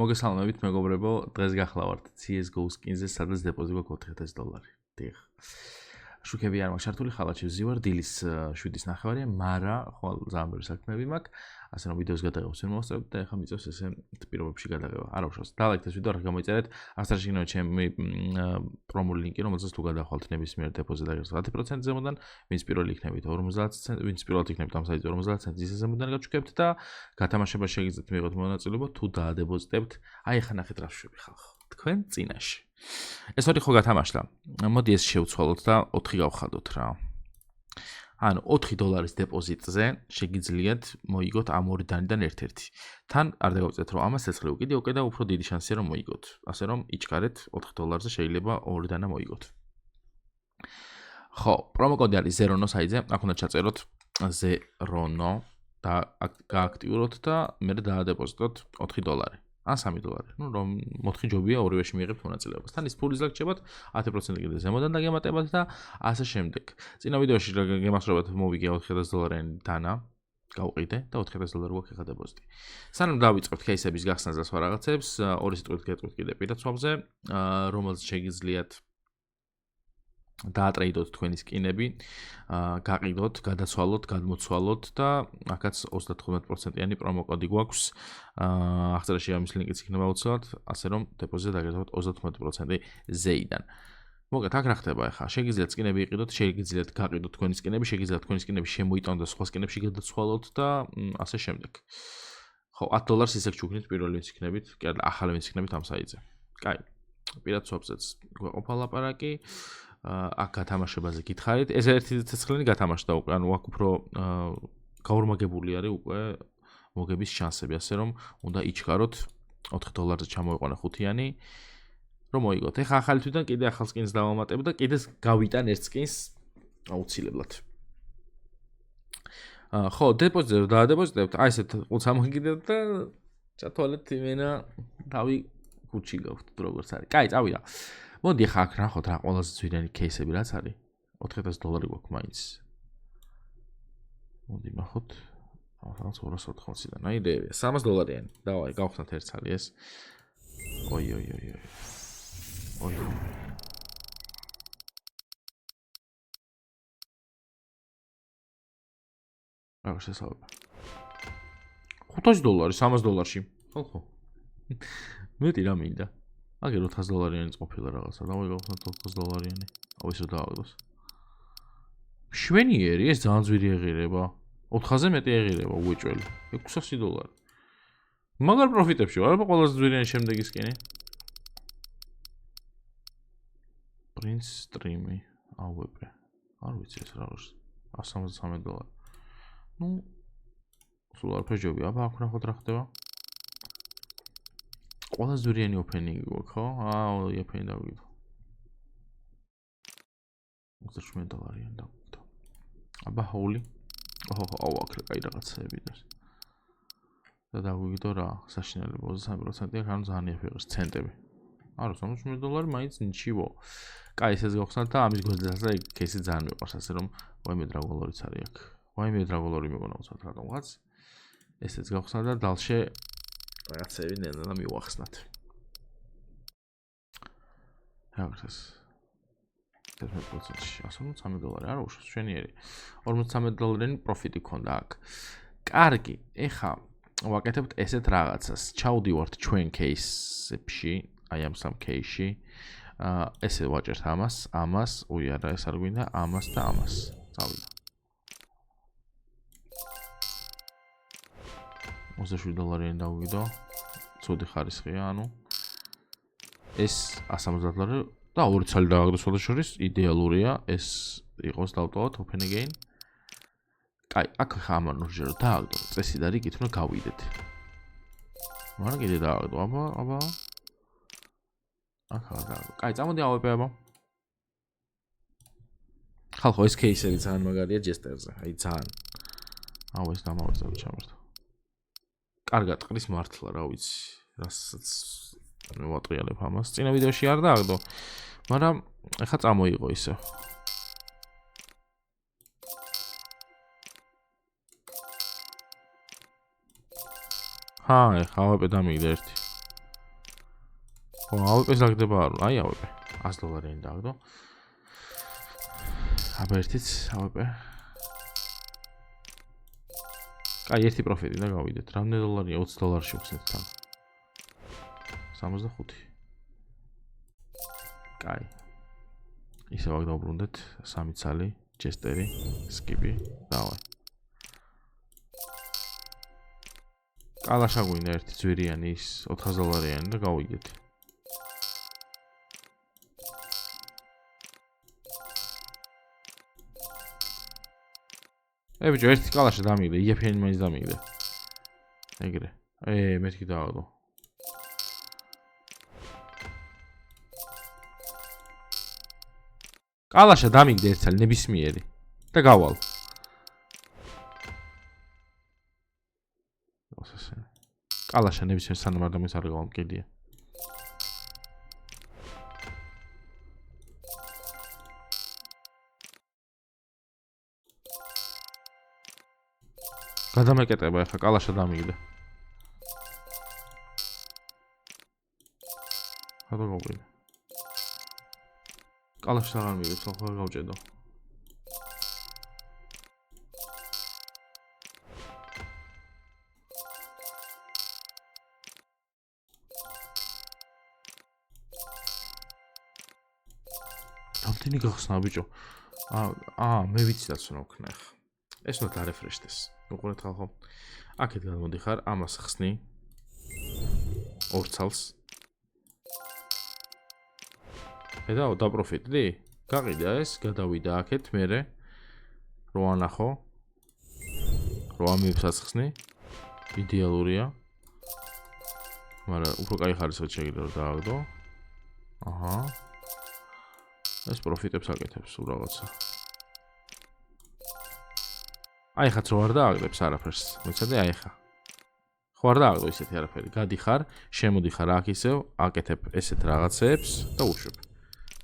მოგესალმებით მეგობრებო, დღეს გახლავართ CS:GO skins-ზე, სადაც დეპოზიტი გვაქვს $4000. დიახ. შუქები არ მაქვს ჩართული, ხალათში ვზივარ, დილის 7:09-ია, მარა ხვალ ძალიან ბევრი საქმეები მაქვს, ასე რომ ვიდეოს გადაღებას ვერ მოვასწრებთ და ახლა მიწევს ესე პირობებში გადაღება. არ უშავს. დალაიქეთ ეს ვიდეო, რა გამოიწერეთ, აღსანიშნავად შეგნებათ ჩემი პრომო ლინკი, რომელზეც თუ გადახვალთ ნებისმიერ დეპოზიტს დაგერს 10% ზემოდან, ვინც პირველი იქნებით 50 ცენტი, ვინც პირველად იქნებით ამ საიტზე 50 ცენტის ზემოდან გაჩუქებთ და გათამაშება შეგიძლიათ მიიღოთ მონაწილეობა თუ დაადებოზიტებთ. აი ახლა ნახეთ რა შვები ხალხო. თქვენ წინაშე. ეს ორი ხო გათამაშდა. მოდი ეს შევცვალოთ და 4 გავხადოთ რა. ანუ $4 დეპოზიტზე შეგიძლიათ მოიგოთ ამ ორი დანიდან ერთ-ერთი. თან არ დაგავწეთ რომ ამას ცეცხლი უკიდე უკვე და უფრო დიდი შანსია რომ მოიგოთ. ასე რომ იჩქარეთ $4-ზე შეიძლება ორი დანა მოიგოთ. ხო, პრომო კოდი არის ZERONO საიტზე, აქ უნდა ჩაწეროთ ZERONO და გააქტიუროთ და მე დაადეპოზიტოთ $4. ან $3. ნუ რომ 4 ჯობია ორივეში მიიღებთ მონაწილეობას. თან ის ფულის ლაგჭებათ 10% კიდე ზემოდან დაგემატებათ და ასე შემდეგ. წინა ვიდეოში გემასწრებათ მოვიგე $4000 დანა, გავყიდე და $4000 გვაქვს ახლა დეპოზიტი. სანამ დავიწყებთ кейსების გახსნას და სხვა რაღაცებს, ორი სიტყვით გეტყვით კიდე პირადსვაბზე, რომელზეც შეგიძლიათ დაატრეიდოთ თქვენი სკინები, გაყიდოთ, გადაცვალოთ, გადმოცვალოთ და აქაც 35%-იანი პრომო კოდი გვაქვს. აღწერაში ამის ლინკიც იქნება უცბად, ასე რომ დეპოზიტზე დაგერდოთ 35% ზეიდან. მოგეთ, აქ რა ხდება ახლა? შეგიძლიათ სკინები იყიდოთ, შეგიძლიათ გაყიდოთ თქვენი სკინები, შეგიძლიათ თქვენი სკინები შემოიტანოთ და სხვა სკინებში გადაცვალოთ და ასე შემდეგ. ხო, $10 ისე ჩუქნით პირველი ვინც იქნებით, კი არა, ახალი ვინც იქნებით ამ საიტზე. კაი. პირადსვაბზეც გვეყოფა ლაპარაკი. აქ გათამაშებაზე გითხარით. ეს ერთი ცეცხლიანი გათამაშდა უკვე, ანუ აქ უფრო გაორმაგებული არის უკვე მოგების შანსები, ასე რომ უნდა იჩქაროთ $4-ზე ჩამოიყვანე 5-იანი, რომ მოიგოთ. ეხლა ახალი თვითონ კიდე ახალ სკინს დავამატებ და კიდე გავიტან ერთ სკინს აუცილებლად. ხო, დეპოზიტზე დაადებოზიტებთ, აი ესეთ ყუთს ამოგიგდებთ და ჩათვალეთ იმენა თავი ქუჩი გაქვთ როგორც არის. კაი, წავიდა. მოდი ახლა აქ ნახოთ რა ყველაზე ძვირიანი кейსები რაც არის. $4000 გვაქვს მაინც. მოდი ნახოთ. ახლა 280-დან. აი დევია, $300-იანი. დავაი, გავხსნათ ერთ ცალი ეს. ოი. რა შესაძლოა. $500, $300-ში. ხო. მეტი რა მინდა. აგერ $400-იანი ყოფილა რაღაცა. დავიღავთ $400-იანი. აუ ისე დააგდოს. შვენიერი ეს ძალიან ძვირი ეღირება. 400-ზე მეტი ეღირება უეჭველი. $600. მაგარ პროფიტებში ვარ, აბა ყველაზე ძვირიანი შემდეგი სკინი. Prince Stream-ი. აუეპე. არ ვიცი ეს რა არის. $173. ნუ სულ არ ფეჯობი, აბა აქ ნახოთ რა ხდება. ყველაზე ძვირიანი ოფენინგი გვაქვს, ხო? ოფენინგი დავიგდო. $28-იანი დავიგდო. აბა ჰოული. აუ აქ რა კაი რაღაცები და. და დავიგდო რა, საშინელება 23%-ია, ანუ ძალიან იაფია ცენტები. არა, $70 მაინც ნიჩივო. კაი, ესეც გავხსნათ და ამის გვერდზეც და кейსი ძალიან მიყვარს, ასე რომ ვაიმე დრაგოლორიც არის აქ. ვაიმე დრაგოლორი მეგონა უცბად რატომღაც. ესეც გავხსნათ და დალშე რაღაცები ნელა მივახსნათ. რა გქოს? 10%-ში $173 არა უშავს შენიერი. $43-იანი პროფიტი ქონდა აქ. კარგი, ეხა ვაკეთებთ ესეთ რაღაცას. ჩავდივართ ჩვენ кейსებში, აი ამ სამ кейსში. ესე ვაჭერთ ამას, უი არა, ეს არ გვინდა, ამას და ამას. წავიდა. $27-იანი დავიგდო. ცუდი ხარისხია, ანუ ეს $170 და ორი ცალი დააგდო სხვადასხვა იდეალურია, ეს იყოს დავტოვოთ open again. კაი, აქ ხა ამან ორჯერ დააგდო. წესი და რიგით უნდა გავიდეთ. მაგრამ კიდე დააგდო, აბა. ახლა დააგდო. კაი, წამოდი ავეპე აბა. ხალხო, ეს кейსები ძალიან მაგარია ჯესტერზე. აი ძალიან. აუ ეს დამავეწევ ჩამორთო. კარგად ყრის მართლა რა ვიცი. რასაც ვატრიალებ ამას. წინა ვიდეოში არ დააგდო. მაგრამ ახლა წამოიღო ისე. ხა, ახლა ავეპე დამიგდა ერთი. ხო, ავეპეს დაგდება არ უნდა. აი ავეპე. 100 დოლარიანი დააგდო. აბა ერთიც ავეპე. აი ერთი პროფიტი და გავიდეთ. რამდენი დოლარია? 20 დოლარში ვხსნით თან. 65. კაი. ისევ აქ დავბრუნდეთ 3 ცალი, ჯესტერი, სკიპი, დავაი. კალაშა გვინდა ერთი ძვირიანი ის 400 დოლარიანი და გავიგეთ. ბიჭო, ერთი კალაშა დამიგდე, იაფიანი მაინც დამიგდე. ეგრე. მეთქი დააგდო. კალაშა დამიგდე ერთ ცალი ნებისმიერი და გავალ. კალაშა ნებისმიერ სანამ არ დამის არ გავალ მკიდია. გადამეკეტება ახლა კალაშა დამიგდე. ხოდა გავყიდე. კალაშს აღარ მიგებს, ახლა გავჭედო. რამდენი გახსნა ბიჭო? მე ვიცი რაც უნდა ვქნა ახლა. ეს უნდა დარეფრეშდეს. უყურეთ ხალხო. აქეთ გადმოდიხარ, ამას ხსნი. ორ ცალს. ედაო, დაპროფიტდი? გაყიდა ეს, გადავიდა აქეთ, მერე რო ანახო. რო ამებს ხსნი. იდეალურია. მაგრამ უფრო კაი ხარისხით შეგიძლია რომ დააგდო. აჰა. ეს პროფიტებს აკეთებს სულ რაღაცა. აი ხაც რო არ დააგდებს არაფერს. მოიცადე აი ხა. ხო არ დააგდო ისეთი არაფერი. გადიხარ, შემოდიხარ აქ ისევ, აკეთებ ესეთ რაღაცებს და უშვებ.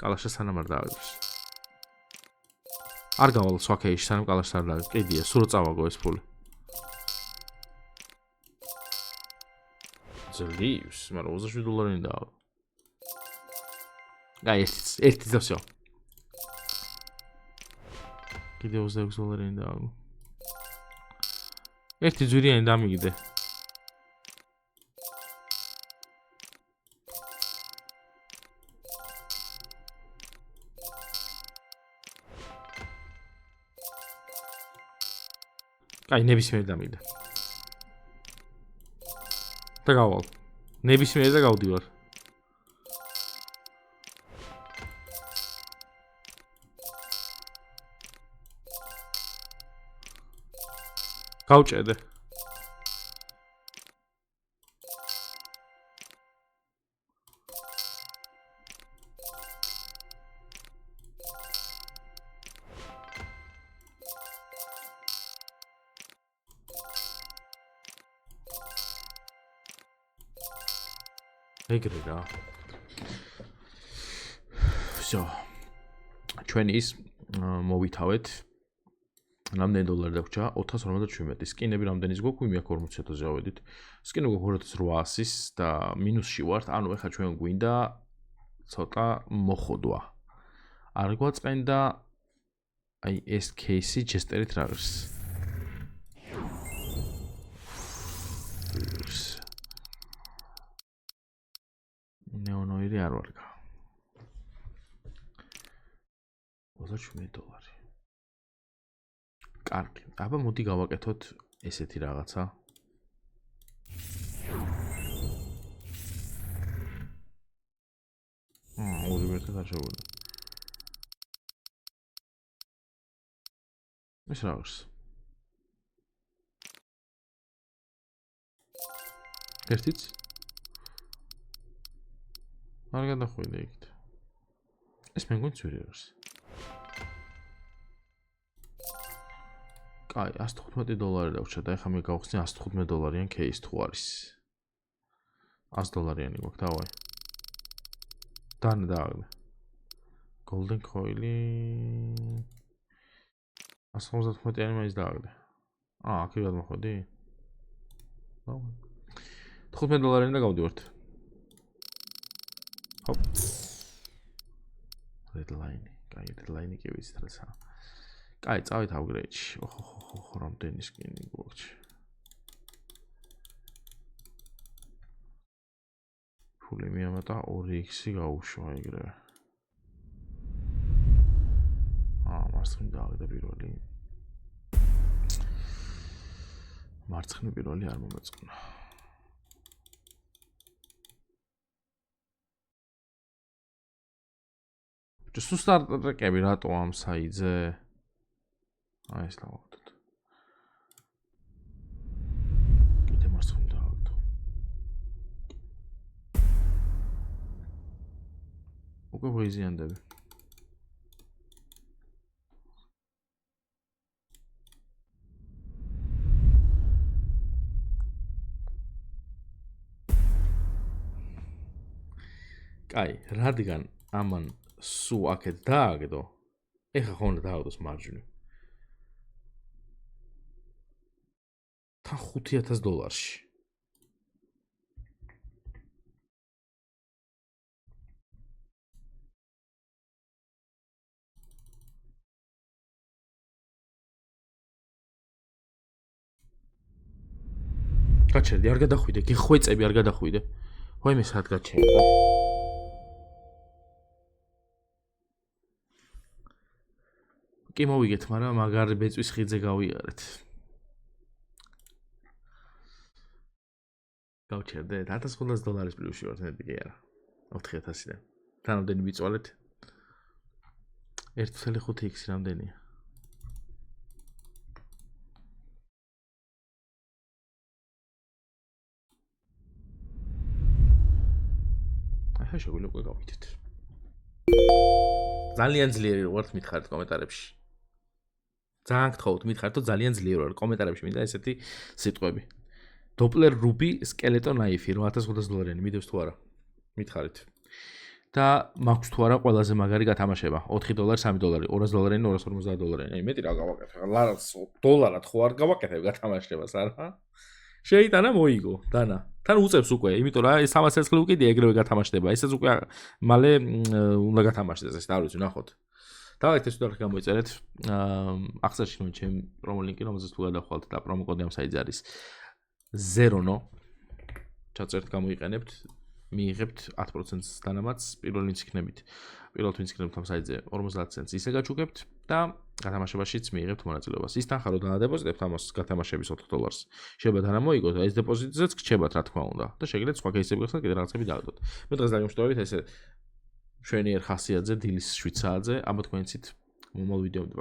კალაშა სანამ არ დააგდებს. არ გავალ სვაქეიში სანამ კალაშს არ დააგდებს. კიდია, სულ წავაგო ეს ფული. ძლივს, მაგრამ 27 დოლარიანი დააგდო. აი ერთი და всё. კიდე 26 დოლარიანი დააგდო. ერთი ძვირიანი დამიგდე. აი ნებისმიერი დამიგდე. და გავალ. ნებისმიერი და გავდივარ. გავჭედე. ეგრე რა. всё. ჩვენ ის მოვითავეთ. რამდენი დოლარი დაგვრჩა? 457. სკინები რამდენის გვაქვს? მე აქ 40.000-ზე ავედით. სკინი გვაქვს 2800-ის და მინუსში ვართ. ანუ ეხლა ჩვენ გვინდა ცოტა მოხოდვა. არ გვაწყენდა აი ეს кейსი ჯესტერით რა არის? ნეონოირი არ ვარგა. 27 დოლარი. კარგი. აბა მოდი გავაკეთოთ ესეთი რაღაცა. ორი ვერტად არ შევიდა. ეს რა არის? ერთიც? არ გადახვიდე იქით. ეს მე მგონი ძვირი არის. კაი, 115 დოლარი დავჭა და ეხლა მე გავხსნი 115 დოლარიან кейს თუ არის. 100 დოლარიანი გვაქვს, დავაი. დააგდე. Golden coil-ი 150-იანი მაინც დააგდე. აქ გადმოხვედი? 15 დოლარიანი და გავდივართ. Hop. Redline. Კაი, redline კი ვიცით რაცა. კაი, წავით upgrade-ში. ოხო, რამდენი სკინი გვაქვს. ფული მიამატა 2x-ი გაუშვა ეგრევე. მარცხნივ დავიდა პირველი. მარცხნივ პირველი არ მომეწყნა. Just სტარტ-ტრეკები რატო ამ საიძე? აი ეს დავაგდოთ. კიდე მარცხნივ დავაგდო. უკვე ვიზიანდები. კაი, რადგან ამან სულ აქეთ დააგდო, ეხა ხომ დააგდოს მარჯვნივ. თან $5,000-ში. გაჩერდი, არ გადახვიდე, გიხვეწები არ გადახვიდე. ვაიმე სად გაჩერდა? კი მოვიგეთ, მაგრამ მაგარი ბეწვის ხიძე გავიარეთ. გავჩერდეთ $1,500 პლუსში ვართ მე კი არა. 4,000-დან. თანამდენი ვიწვალეთ. 1.5x რამდენია? ახლა შეგვიძლია უკვე გავიდეთ. ძალიან ძლიერი ვართ მითხარით კომენტარებში. ძალიან გთხოვთ, მითხარით, რომ ძალიან ძლიერი ვარ კომენტარებში მინდა ესეთი სიტყვები. Doppler Ruby Skeleton Knife $8,500 მიდევს თუ არა? მითხარით. და მაქვს თუ არა ყველაზე მაგარი გათამაშება? $4, $3, $200, $250. აი მეტი რა გავაკეთე? $100-ად ხო არ გავაკეთებ გათამაშებას, არა? შეიტანა მოიგო, დანა. თან უწევს უკვე, იმიტომ რა 300 წელი უკიდე ეგრევე გათამაშდება. ესეც უკვე მალე უნდა გათამაშდეს, ეს არ ვიცი, ნახოთ. დავით ეს უდა გამოიწერეთ. აღწერში მე ჩემ პრომო ლინკი, რომელზეც თუ გადახვალთ და პრომო კოდი ამ საიტზე არის Zerono. ჩაწერთ გამოიყენებთ, მიიღებთ 10%-ს დანამატს პირველ ვინც იქნებით. პირველ ვინც იქნებთ ამ საიტზე 50 ცენტს ისე გაჩუქებთ და გათამაშებაშიც მიიღებთ მონაწილეობას. ის თან ხარო დაადეპოზიტებთ ამას გათამაშების $4. შეიძლება დანამოიგოთ და ეს დეპოზიტზეც გრჩებათ რა თქმა უნდა და შეგიძლიათ სხვა кейსები გახსნათ კიდე რაღაცები დაადოთ. მე დღეს დაგემშვიდობებით ესე შვენიერ ხასიათზე დილის შვიცაძე, აბა თქვენიცით მომავალ ვიდეომდე.